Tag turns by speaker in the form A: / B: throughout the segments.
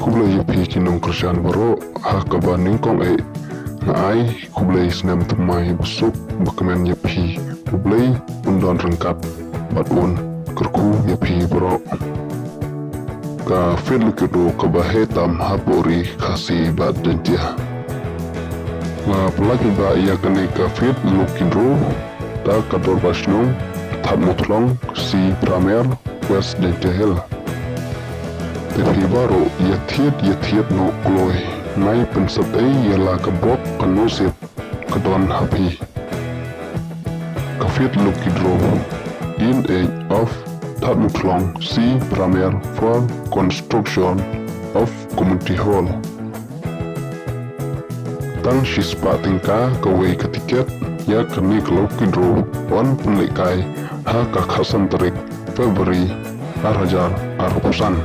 A: kublai pi kinong kerjaan baro hakaba ningkong ngai kublai senam temai busuk bakamen pi kublai undon rengkat batun kerku pi baro ka fil kido kabahetam hapori kasi bad dentia ma pelagi ba ia kene ka fit lukindro da kador basnong tab motlong si pramer west dentia hel Tepi baru ia tiet no kloi nai pensat ialah kebok kanusip kedon hapi kafit lukidro in age of Tatmutlong si Premier for construction of community hall tang sispa tingka kawai ketiket ya kini lukidro on penlikai ha kakhasan terik Februari arhajar arpusan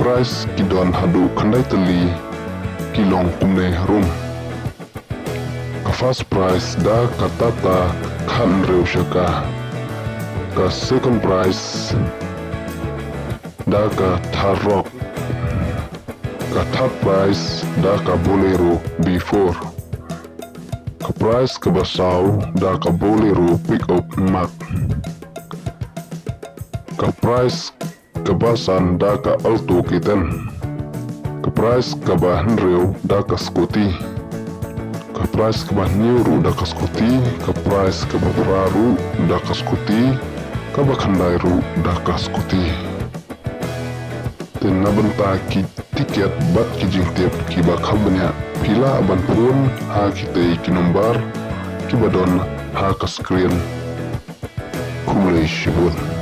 A: price kidon hadu kandai teli kilong kumne rum ka first price da katata kan reu shaka ka second price da ka tharok ka third price da ka bolero before ka price ka basau da ka bolero pick up mat ka price kebasan da ka alto kiten ke price ka bah nreu da ka skuti ke price ka bah niuru da ka skuti ke price ka bah praru da ka skuti ka bah khandairu da ka skuti ten nabenta ki tiket bat ki jingtep ki ba khabnya pila aban pun ha kitei ki nombar ki badon ha ka screen kumulai shibun